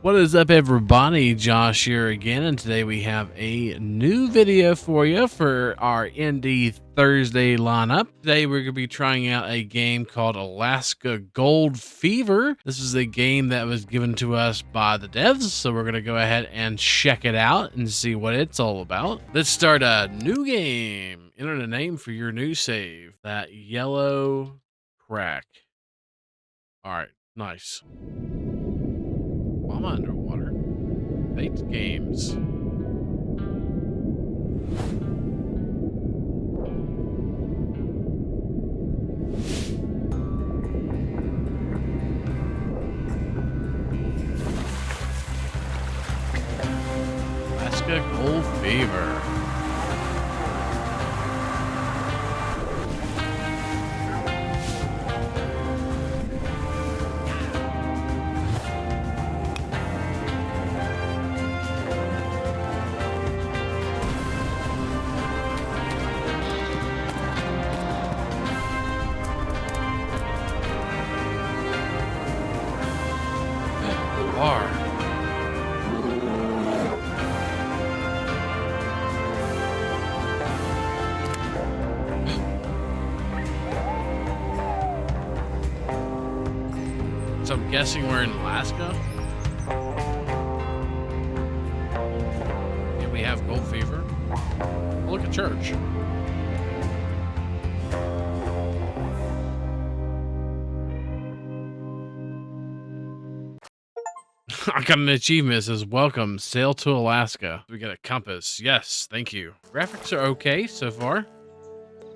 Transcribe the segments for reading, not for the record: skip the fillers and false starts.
What is up, everybody? Josh here again, and today we have a new video for you for our Indie Thursday lineup. Today we're going to be trying out a game called Alaska Gold Fever. This is a game that was given to us by the devs, so we're going to go ahead and check it out and see what it's all about. Let's start a new game. Enter the name for your new save. That yellow crack. All right, nice. I'm underwater. Baked games. Alaska Gold Fever. Bar. So I'm guessing we're in Alaska. And we have gold fever. Oh, look at church. I got an achievement that says, welcome, sail to Alaska. We got a compass. Yes, thank you. Graphics are okay so far.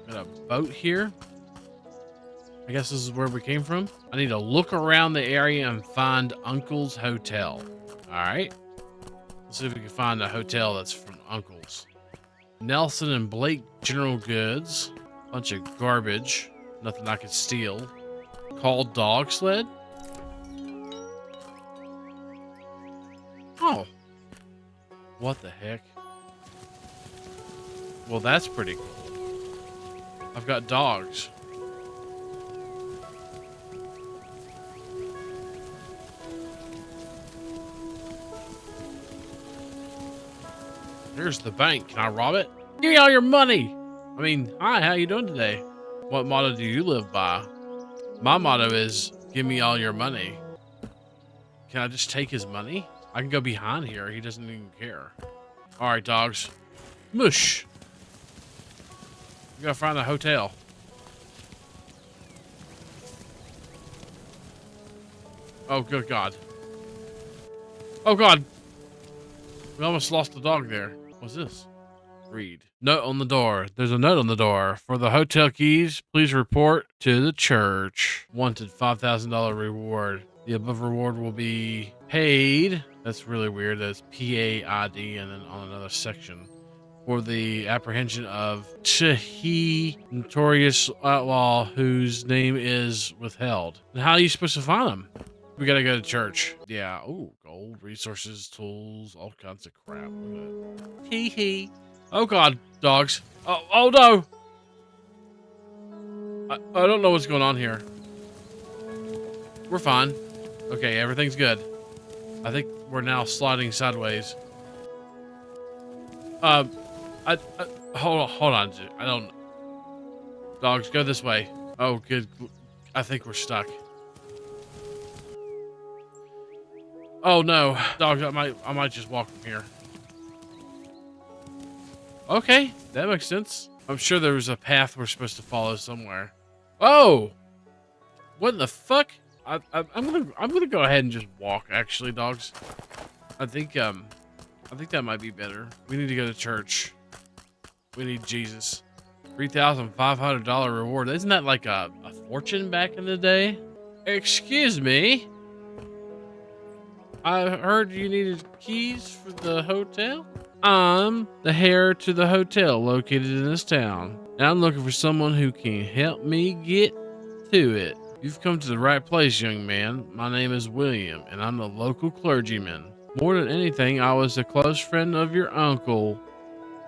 Got a boat here. I guess this is where we came from. I need to look around the area and find Uncle's Hotel. All right. Let's see if we can find a hotel that's from Uncle's. Nelson and Blake General Goods. Bunch of garbage. Nothing I could steal. Call Dog Sled. Oh. What the heck? Well, that's pretty cool. I've got dogs. Here's the bank. Can I rob it? Give me all your money. I mean, hi, how you doing today? What motto do you live by? My motto is, give me all your money. Can I just take his money? I can go behind here. He doesn't even care. All right, dogs. Mush. We gotta find a hotel. Oh, good God. Oh, God. We almost lost the dog there. What's this? Read. Note on the door. There's a note on the door. For the hotel keys, please report to the church. Wanted $5,000 reward. The above reward will be paid. That's really weird. That's PAID and then on another section. For the apprehension of Chahi, notorious outlaw whose name is withheld. And how are you supposed to find him? We gotta go to church. Yeah. Oh, gold, resources, tools, all kinds of crap. Look at that. Hee hee. Oh God, dogs. Oh no. I don't know what's going on here. We're fine. Okay, everything's good. I think we're now sliding sideways. Hold on. I don't. Dogs, go this way. Oh, good. I think we're stuck. Oh no, dogs! I might just walk from here. Okay, that makes sense. I'm sure there was a path we're supposed to follow somewhere. Oh, what the fuck? I'm gonna go ahead and just walk. Actually, dogs. I think that might be better. We need to go to church. We need Jesus. $3,500 reward. Isn't that like a fortune back in the day? Excuse me. I heard you needed keys for the hotel. I'm the heir to the hotel located in this town, and I'm looking for someone who can help me get to it. You've come to the right place, young man. My name is William, and I'm the local clergyman. More than anything, I was a close friend of your uncle,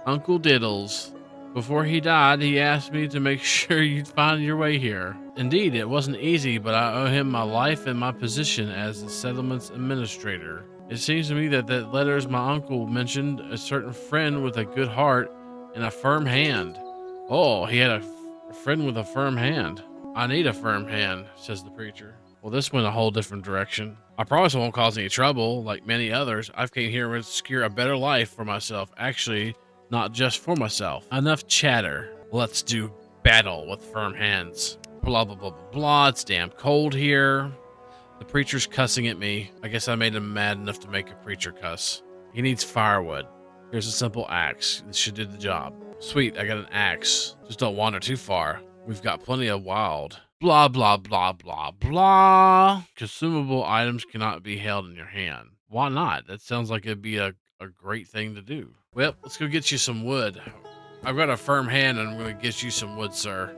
Uncle Diddles. Before he died, he asked me to make sure you'd find your way here. Indeed, it wasn't easy, but I owe him my life and my position as the settlement's administrator. It seems to me that letters my uncle mentioned a certain friend with a good heart and a firm hand. Oh, he had a friend with a firm hand. I need a firm hand, says the preacher. Well, this went a whole different direction. I promise I won't cause any trouble. Like many others, I've came here to secure a better life for myself. Actually, not just for myself. Enough chatter. Let's do battle with firm hands. Blah, blah, blah, blah, blah. It's damn cold here. The preacher's cussing at me. I guess I made him mad enough to make a preacher cuss. He needs firewood. Here's a simple axe. This should do the job. Sweet, I got an axe. Just don't wander too far. We've got plenty of wild. Blah, blah, blah, blah, blah. Consumable items cannot be held in your hand. Why not? That sounds like it'd be a great thing to do. Well, let's go get you some wood. I've got a firm hand and I'm going to get you some wood, sir.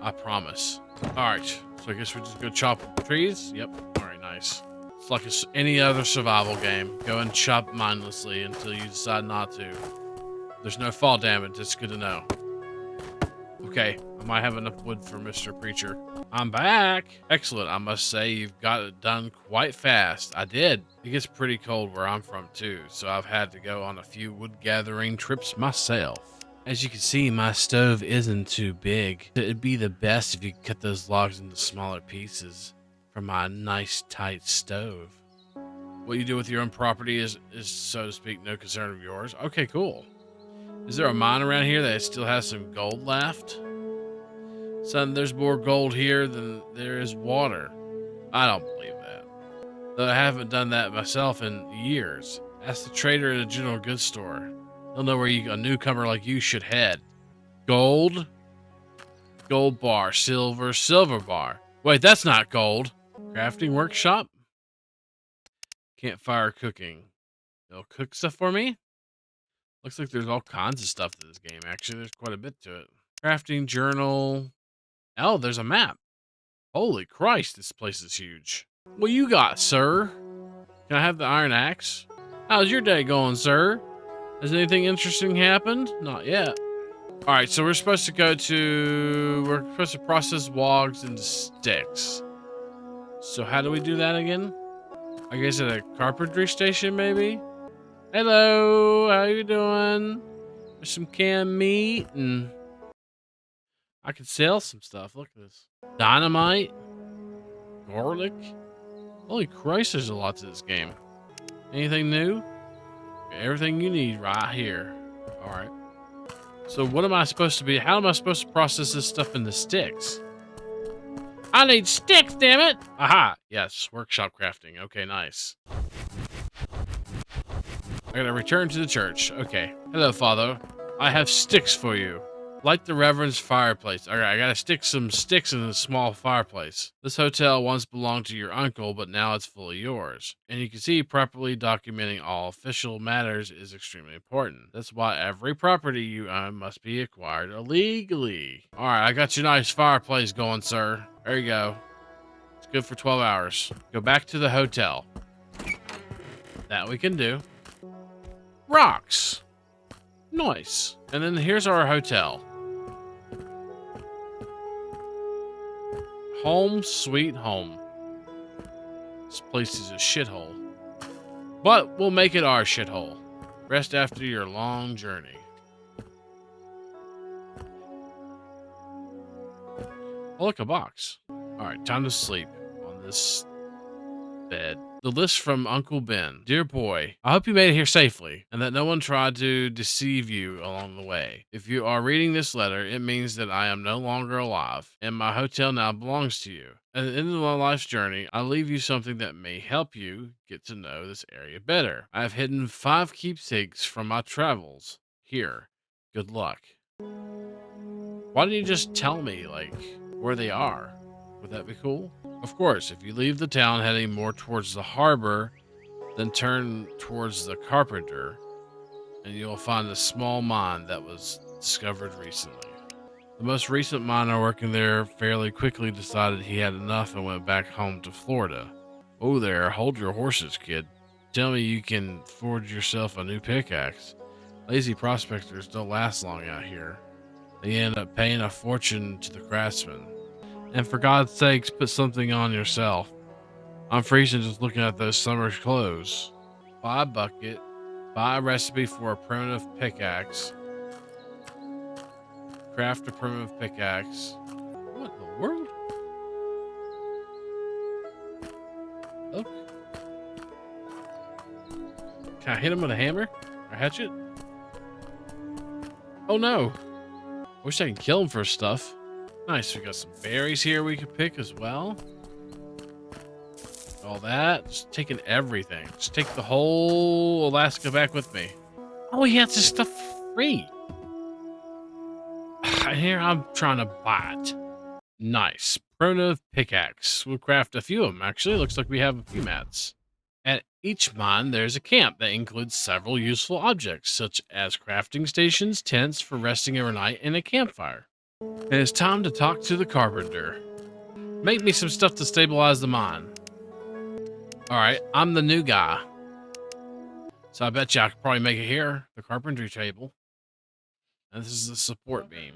I promise. All right. So I guess we're just going to chop trees. Yep. All right, nice. It's like any other survival game. Go and chop mindlessly until you decide not to. There's no fall damage. It's good to know. Okay, I might have enough wood for Mr. Preacher. I'm back. Excellent. I must say you've got it done quite fast. I did. It gets pretty cold where I'm from too, so I've had to go on a few wood gathering trips myself. As you can see, my stove isn't too big. It'd be the best if you could cut those logs into smaller pieces for my nice tight stove. What you do with your own property is, so to speak, no concern of yours. Okay, cool. Is there a mine around here that still has some gold left? Son, there's more gold here than there is water. I don't believe that. Though I haven't done that myself in years. Ask the trader at a general goods store. He'll know where a newcomer like you should head. Gold? Gold bar. Silver. Silver bar. Wait, that's not gold. Crafting workshop? Campfire cooking. They'll cook stuff for me? Looks like there's all kinds of stuff to this game, actually. There's quite a bit to it. Crafting journal. Oh, there's a map. Holy Christ, this place is huge. What you got, sir? Can I have the iron axe? How's your day going, sir? Has anything interesting happened? Not yet. All right, so we're supposed to process logs into sticks. So how do we do that again? I guess at a carpentry station, maybe? Hello, how you doing? There's some canned meat and I could sell some stuff. Look at this. Dynamite. Garlic. Holy Christ, there's a lot to this game. Anything new? Everything you need right here. All right. So what am I supposed to be? How am I supposed to process this stuff into sticks? I need sticks, damn it. Aha. Yes, workshop crafting. Okay, nice. I gotta return to the church. Okay. Hello, Father. I have sticks for you. Light the Reverend's fireplace. All right, I gotta stick some sticks in a small fireplace. This hotel once belonged to your uncle, but now it's fully yours. And you can see properly documenting all official matters is extremely important. That's why every property you own must be acquired illegally. All right, I got your nice fireplace going, sir. There you go. It's good for 12 hours. Go back to the hotel. That we can do. Rocks. Nice. And then here's our hotel. Home sweet home. This place is a shithole. But we'll make it our shithole. Rest after your long journey. Oh, look, a box. Alright, time to sleep on this bed. The list from Uncle Ben. Dear boy, I hope you made it here safely and that no one tried to deceive you along the way. If you are reading this letter, it means that I am no longer alive and my hotel now belongs to you. At the end of my life's journey, I leave you something that may help you get to know this area better. I have hidden 5 keepsakes from my travels. Here, good luck. Why didn't you just tell me, like, where they are? Would that be cool? Of course, if you leave the town heading more towards the harbor, then turn towards the Carpenter, and you'll find a small mine that was discovered recently. The most recent miner working there fairly quickly decided he had enough and went back home to Florida. Oh there, hold your horses, kid. Tell me you can forge yourself a new pickaxe. Lazy prospectors don't last long out here. They end up paying a fortune to the craftsmen. And for God's sakes, put something on yourself. I'm freezing just looking at those summer clothes. Buy a bucket. Buy a recipe for a primitive pickaxe. Craft a primitive pickaxe. What in the world? Look. Can I hit him with a hammer? Or hatchet? Oh no. Wish I could kill him for stuff. Nice, we got some berries here we could pick as well. All that. Just taking everything. Just take the whole Alaska back with me. Oh, he has this stuff free. Here I'm trying to buy it. Nice. Primitive pickaxe. We'll craft a few of them, actually. Looks like we have a few mats. At each mine, there's a camp that includes several useful objects, such as crafting stations, tents for resting overnight, and a campfire. It is time to talk to the carpenter. Make me some stuff to stabilize the mine. Alright, I'm the new guy. So I bet you I could probably make it here. The carpentry table. And this is the support beam.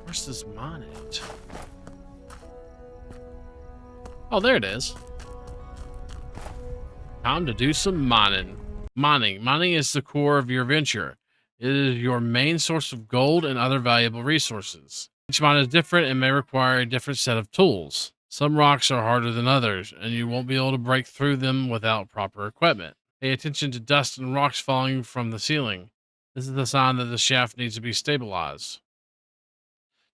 Where's this mine at? Oh, there it is. Time to do some mining. Mining is the core of your venture. It is your main source of gold and other valuable resources. Each mine is different and may require a different set of tools. Some rocks are harder than others, and you won't be able to break through them without proper equipment. Pay attention to dust and rocks falling from the ceiling. This is the sign that the shaft needs to be stabilized.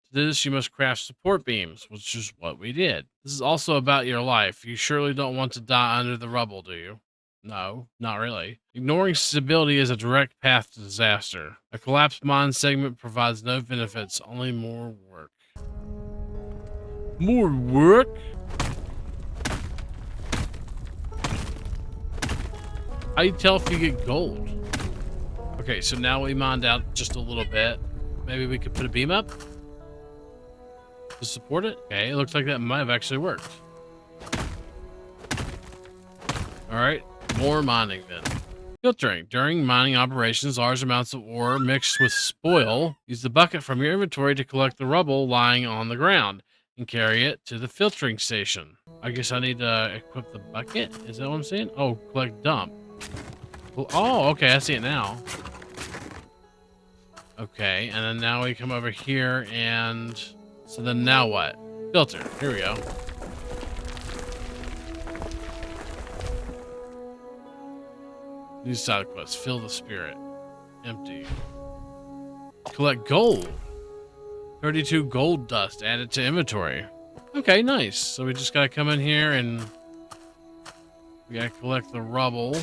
To do this, you must craft support beams, which is what we did. This is also about your life. You surely don't want to die under the rubble, do you? No, not really. Ignoring stability is a direct path to disaster. A collapsed mine segment provides no benefits, only more work. More work? How do you tell if you get gold? Okay, so now we mined out just a little bit. Maybe we could put a beam up to support it. Okay, it looks like that might have actually worked. All right, more mining then. Filtering. During mining operations, large amounts of ore mixed with spoil. Use the bucket from your inventory to collect the rubble lying on the ground and carry it to the filtering station. I guess I need to equip the bucket. Is that what I'm saying? Oh, collect dump. Oh, okay, I see it now. Okay, and then now we come over here and... So then now what? Filter. Here we go. New side quest. Fill the spirit. Empty. Collect gold. 32 gold dust added to inventory. Okay, nice. So we just gotta come in here and we gotta collect the rubble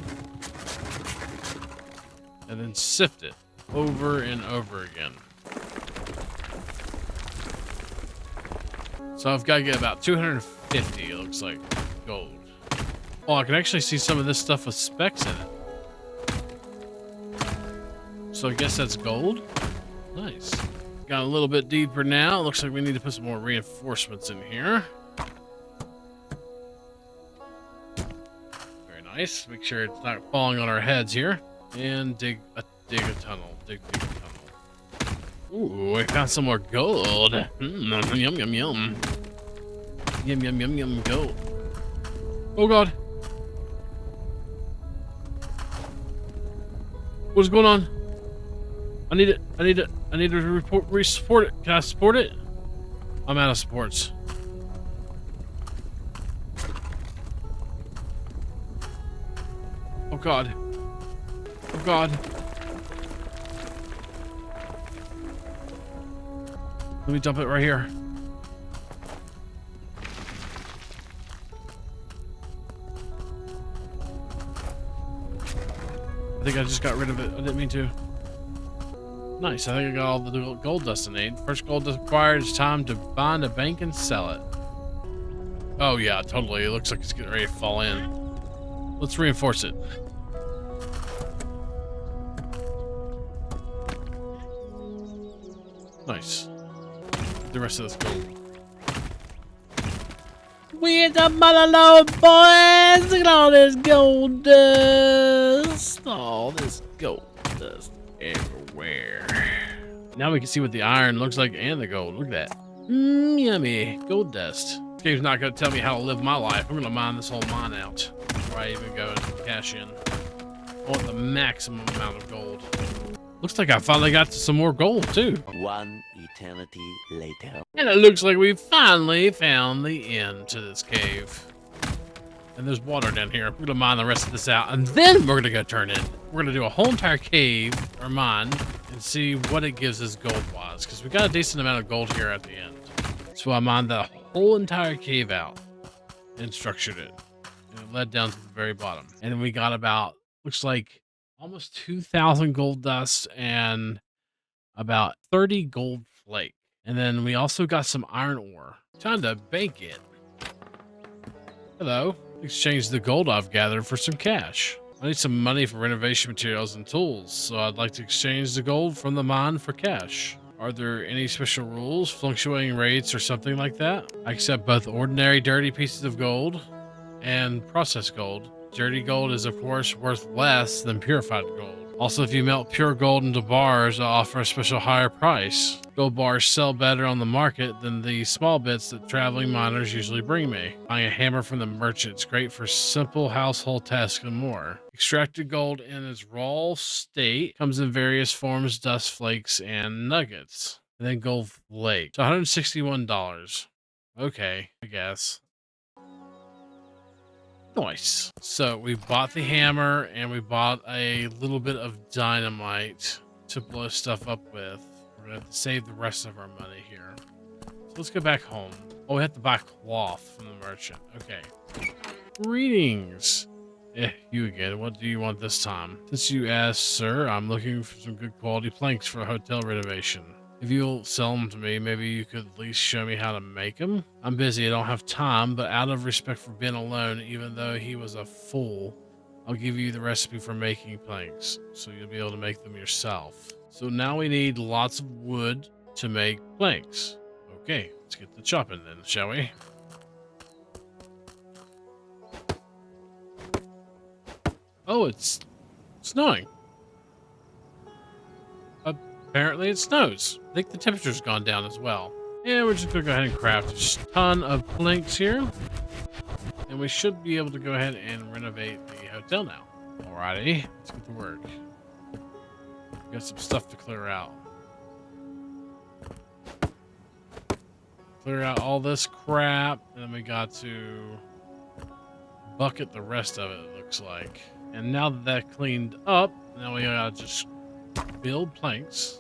and then sift it over and over again. So I've got to get about 250, it looks like, gold. Oh, I can actually see some of this stuff with specks in it. So I guess that's gold. Nice. Got a little bit deeper now. Looks like we need to put some more reinforcements in here. Very nice. Make sure it's not falling on our heads here. And dig a tunnel. Dig a tunnel. Ooh, I found some more gold. Yum, yum, yum. Yum, yum, yum, yum, gold. Oh, God. What's going on? I need to support it. Can I support it? I'm out of supports. Oh, God. Oh, God. Let me dump it right here. I think I just got rid of it. I didn't mean to. Nice. I think I got all the gold dust I need. First gold dust acquired. It's time to find a bank and sell it. Oh, yeah, totally. It looks like it's getting ready to fall in. Let's reinforce it. Nice. The rest of this gold. We're the motherload, boys! Look at all this gold dust! All this gold dust everywhere. Now we can see what the iron looks like and the gold. Look at that. Yummy. Gold dust. game's not going to tell me how to live my life. I'm going to mine this whole mine out before I even go and cash in. I want the maximum amount of gold. Looks like I finally got to some more gold, too. One eternity later. And it looks like we finally found the end to this cave. And there's water down here. We're going to mine the rest of this out, and then we're going to go turn in. We're going to do a whole entire cave, or mine, and see what it gives us gold-wise, because we got a decent amount of gold here at the end. So I mined the whole entire cave out and structured it. And it led down to the very bottom. And we got about, looks like, almost 2,000 gold dust and about 30 gold flake. And then we also got some iron ore. Time to bank it. Hello. Exchange the gold I've gathered for some cash. I need some money for renovation materials and tools, so I'd like to exchange the gold from the mine for cash. Are there any special rules, fluctuating rates, or something like that? I accept both ordinary dirty pieces of gold and processed gold. Dirty gold is, of course, worth less than purified gold. Also, if you melt pure gold into bars, I offer a special higher price. Gold bars sell better on the market than the small bits that traveling miners usually bring me. Buying a hammer from the merchant is great for simple household tasks and more. Extracted gold in its raw state comes in various forms, dust flakes, and nuggets. And then gold flake. So $161. Okay, I guess. Nice. So we bought the hammer and we bought a little bit of dynamite to blow stuff up with. We're gonna have to save the rest of our money here. So let's go back home. Oh, we have to buy cloth from the merchant. Okay. Greetings. You again. What do you want this time? Since you asked, sir, I'm looking for some good quality planks for a hotel renovation. If you'll sell them to me, maybe you could at least show me how to make them. I'm busy, I don't have time, but out of respect for Ben alone, even though he was a fool, I'll give you the recipe for making planks, so you'll be able to make them yourself. So now we need lots of wood to make planks. Okay, let's get to chopping then, shall we? Oh, it's snowing. Apparently it snows. I think the temperature's gone down as well. Yeah, we're just gonna go ahead and craft a ton of planks here. And we should be able to go ahead and renovate the hotel now. Alrighty, let's get to work. We got some stuff to clear out. Clear out all this crap, and then we got to bucket the rest of it, it looks like. And now that that's cleaned up, now we gotta just build planks.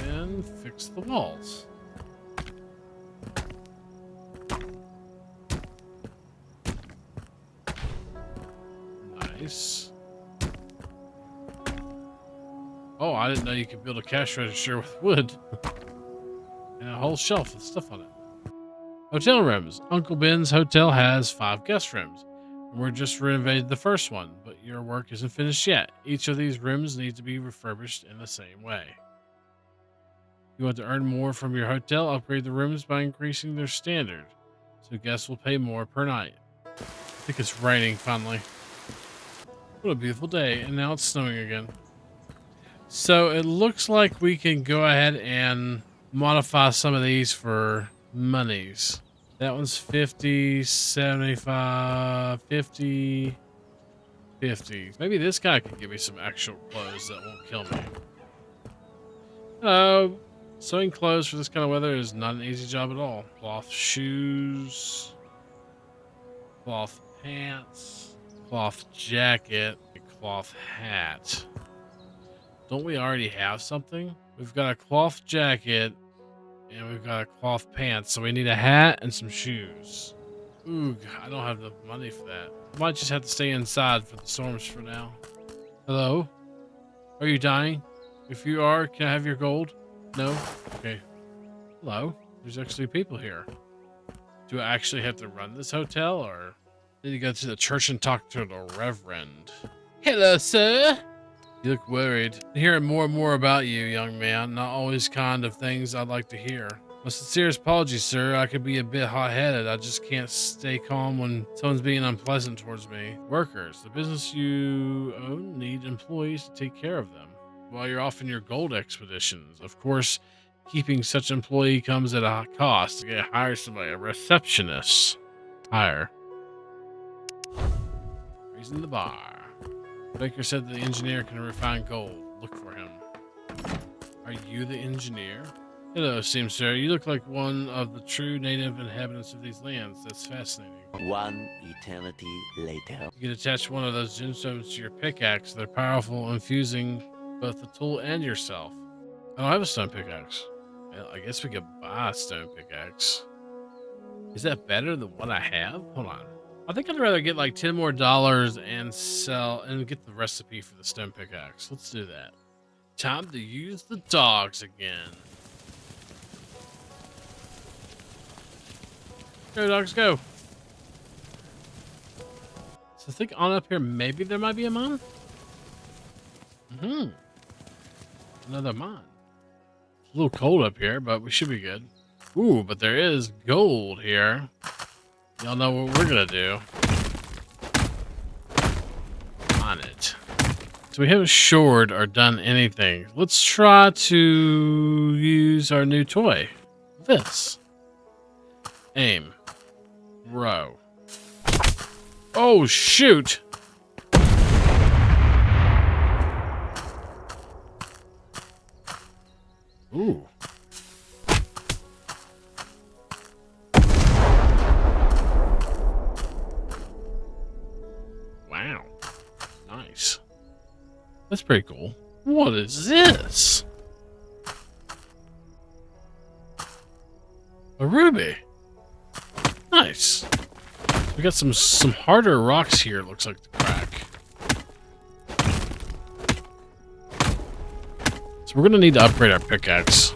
And fix the walls. Nice. Oh, I didn't know you could build a cash register with wood. And a whole shelf with stuff on it. Hotel rooms. Uncle Ben's hotel has 5 guest rooms. We're just renovated the first one, but your work isn't finished yet. Each of these rooms need to be refurbished in the same way. You want to earn more from your hotel? Upgrade the rooms by increasing their standard, so guests will pay more per night. I think it's raining finally. What a beautiful day, and now it's snowing again. So it looks like we can go ahead and modify some of these for monies. That one's 50, 75, 50, 50. Maybe this guy can give me some actual clothes that won't kill me. Hello. Sewing clothes for this kind of weather is not an easy job at all. Cloth shoes, cloth pants, cloth jacket, cloth hat. Don't we already have something? We've got a cloth jacket and we've got a cloth pants, so we need a hat and some shoes. Ooh, I don't have the money for that. Might just have to stay inside for the storms for now. Hello? Are you dying? If you are, can I have your gold? No? Okay. Hello? There's actually people here. Do I actually have to run this hotel, or need to go to the church and talk to the reverend? Hello, sir. You look worried. I'm hearing more and more about you, young man. Not always kind of things I'd like to hear. My sincerest apologies, sir. I could be a bit hot-headed. I just can't stay calm when someone's being unpleasant towards me. Workers, the business you own need employees to take care of them while you're off in your gold expeditions. Of course, Keeping such employee comes at a cost. Okay, hire somebody, a receptionist. Hire. Raising the bar. Baker said the engineer can refine gold. Look for him. Are you the engineer? Hello, sir. You look like one of the true native inhabitants of these lands. That's fascinating. One eternity later. You can attach one of those gemstones to your pickaxe. They're powerful, infusing both the tool and yourself. I don't have a stone pickaxe. Well, I guess we could buy a stone pickaxe. Is that better than what I have? Hold on. I think I'd rather get like $10 more and sell and get the recipe for the stone pickaxe. Let's do that. Time to use the dogs again. Go, dogs, go. So I think on up here, maybe there might be a mine. Another mine. It's a little cold up here, but we should be good. Ooh, but there is gold here. Y'all know what we're gonna do. On it. So we haven't shored or done anything. Let's try to use our new toy. This. Aim. Row. Oh, shoot! Ooh. Wow. Nice. That's pretty cool. What is this? A ruby. Nice. We got some harder rocks here, it looks like, to crack. So we're gonna need to upgrade our pickaxe.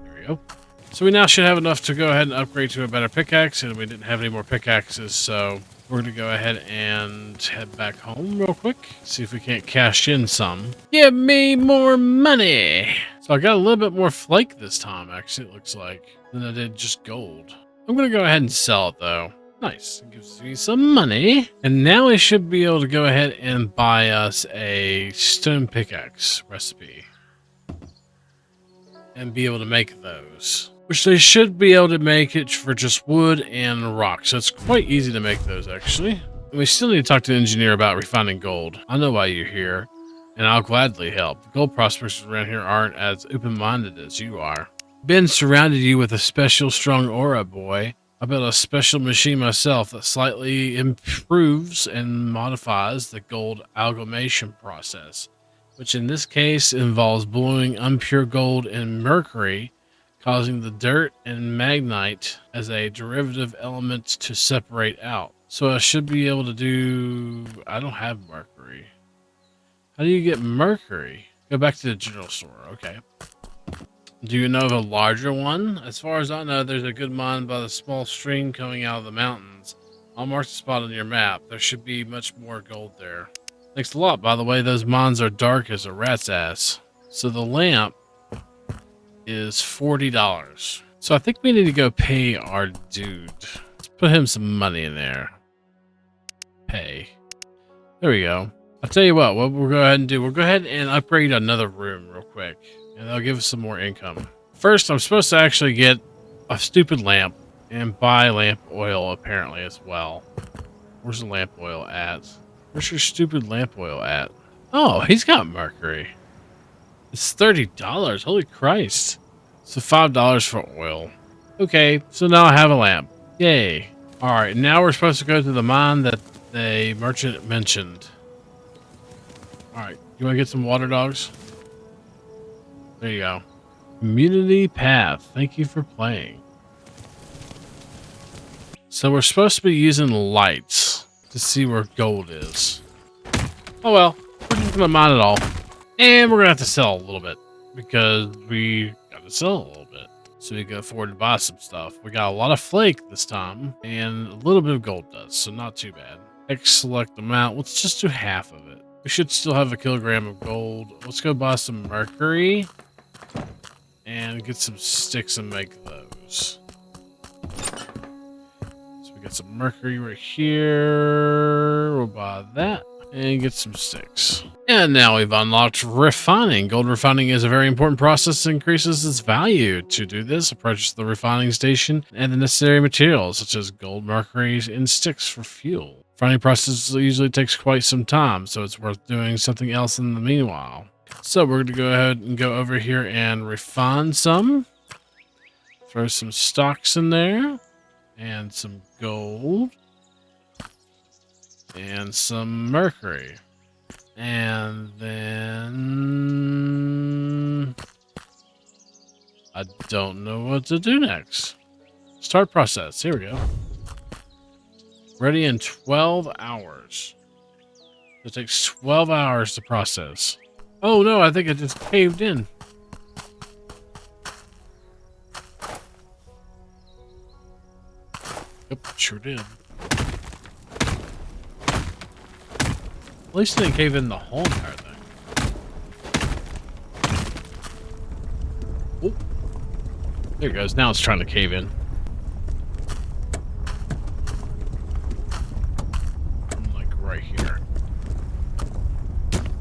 There we go. So we now should have enough to go ahead and upgrade to a better pickaxe, and we didn't have any more pickaxes, so we're going to go ahead and head back home real quick. See if we can't cash in some. Give me more money! So I got a little bit more flake this time, actually, it looks like, than I did just gold. I'm going to go ahead and sell it, though. Nice. It gives me some money. And now we should be able to go ahead and buy us a stone pickaxe recipe. And be able to make those. Which they should be able to make it for just wood and rock. So it's quite easy to make those, actually. And we still need to talk to the engineer about refining gold. I know why you're here, and I'll gladly help. The gold prospectors around here aren't as open-minded as you are. Ben surrounded you with a special strong aura, boy. I built a special machine myself that slightly improves and modifies the gold amalgamation process, which in this case involves boiling impure gold in mercury, causing the dirt and magnetite as a derivative element to separate out. So I should be able to do... I don't have mercury. How do you get mercury? Go back to the general store. Okay. Do you know of a larger one? As far as I know, there's a good mine by the small stream coming out of the mountains. I'll mark the spot on your map. There should be much more gold there. Thanks a lot. By the way, those mines are dark as a rat's ass. So the lamp is $40. So I think we need to go pay our dude. Let's put him some money in there. Pay. There we go. I'll tell you what we'll go ahead and do. We'll go ahead and upgrade another room real quick. And that'll give us some more income. First, I'm supposed to actually get a stupid lamp and buy lamp oil apparently as well. Where's the lamp oil at? Where's your stupid lamp oil at? Oh, he's got mercury. It's $30. Holy Christ. So $5 for oil. Okay, so now I have a lamp. Yay. Alright, now we're supposed to go to the mine that the merchant mentioned. Alright, you want to get some water dogs? There you go. Community path. Thank you for playing. So we're supposed to be using lights to see where gold is. Oh well, we're just gonna mine it all. And we're gonna have to sell a little bit because we gotta sell a little bit so we can afford to buy some stuff. We got a lot of flake this time and a little bit of gold dust, so not too bad. X select amount. Let's just do half of it. We should still have a kilogram of gold. Let's go buy some mercury and get some sticks and make those. So we get some mercury right here. We'll buy that and get some sticks. And now we've unlocked refining. Gold refining is a very important process that increases its value. To do this, approach the refining station and the necessary materials such as gold, mercury, and sticks for fuel. Refining process usually takes quite some time, so it's worth doing something else in the meanwhile. So we're going to go ahead and go over here and refine some. Throw some stocks in there. And some gold. And some mercury. And then... I don't know what to do next. Start process. Here we go. Ready in 12 hours. It takes 12 hours to process. Oh no, I think it just caved in. Yep, sure did. At least it didn't cave in the whole entire thing. Oh. There it goes. Now it's trying to cave in. Like right here.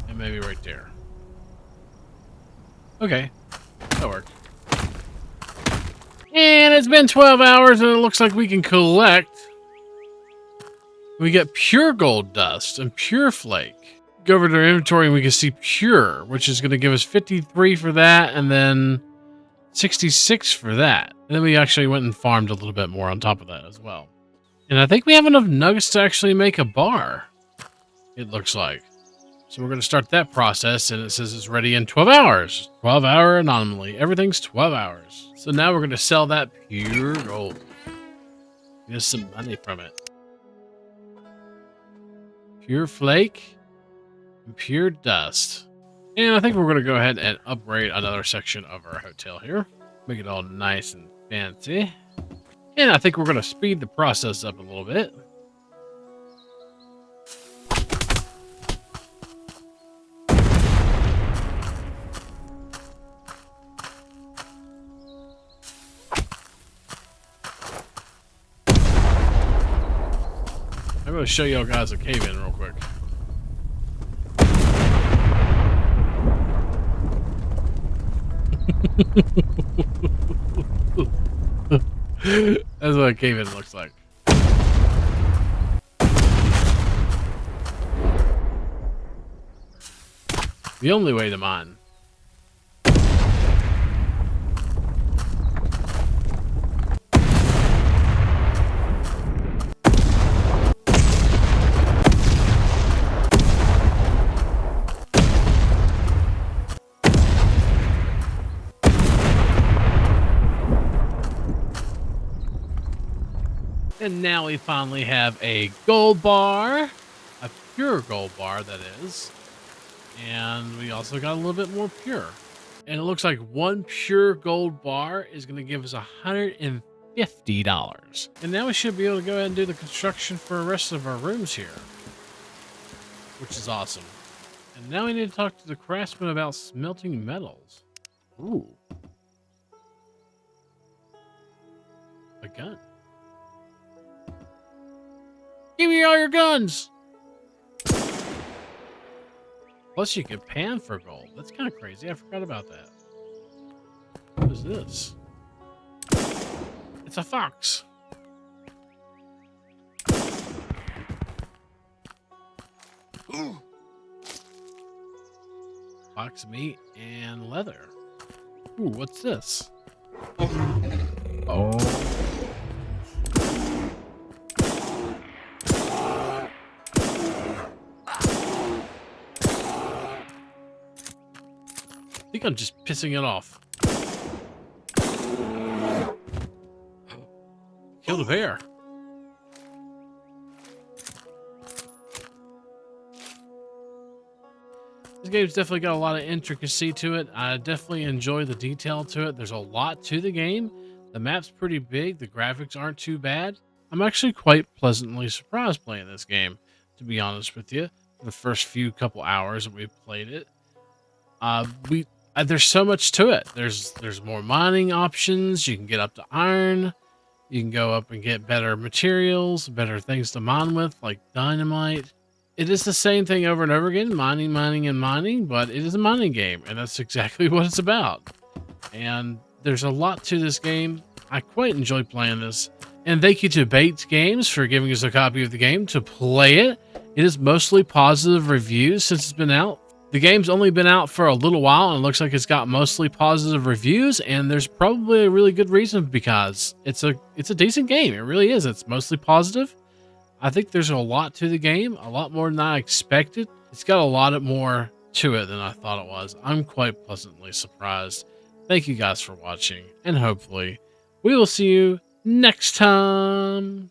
And maybe right there. Okay. That worked. And it's been 12 hours and it looks like we can collect. We get pure gold dust and pure flake. Go over to our inventory and we can see pure, which is going to give us 53 for that and then 66 for that. And then we actually went and farmed a little bit more on top of that as well. And I think we have enough nuggets to actually make a bar, it looks like. So we're going to start that process, and it says it's ready in 12 hours. 12-hour anomaly. Everything's 12 hours. So now we're going to sell that pure gold. Get some money from it. Pure flake and pure dust. And I think we're going to go ahead and upgrade another section of our hotel here. Make it all nice and fancy. And I think we're going to speed the process up a little bit. I'm going to show y'all guys a cave-in real quick. That's what a cave-in looks like. The only way to mine. And now we finally have a gold bar, a pure gold bar that is, and we also got a little bit more pure. And it looks like one pure gold bar is going to give us $150. And now we should be able to go ahead and do the construction for the rest of our rooms here, which is awesome. And now we need to talk to the craftsman about smelting metals. Ooh. A gun. Give me all your guns! Plus you can pan for gold. That's kind of crazy. I forgot about that. What is this? It's a fox. Fox meat and leather. Ooh, what's this? Oh. I think I'm just pissing it off. Killed a bear. This game's definitely got a lot of intricacy to it. I definitely enjoy the detail to it. There's a lot to the game. The map's pretty big. The graphics aren't too bad. I'm actually quite pleasantly surprised playing this game, to be honest with you. For the first few couple hours that we've played it. There's so much to it. There's more mining options. You can get up to iron. You can go up and get better materials, better things to mine with, like dynamite. It is the same thing over and over again, mining, mining, and mining, but it is a mining game, and that's exactly what it's about. And there's a lot to this game. I quite enjoy playing this. And thank you to Bates Games for giving us a copy of the game to play it. It is mostly positive reviews since it's been out. The game's only been out for a little while, and it looks like it's got mostly positive reviews, and there's probably a really good reason because it's a decent game. It really is. It's mostly positive. I think there's a lot to the game, a lot more than I expected. It's got a lot more to it than I thought it was. I'm quite pleasantly surprised. Thank you guys for watching, and hopefully we will see you next time.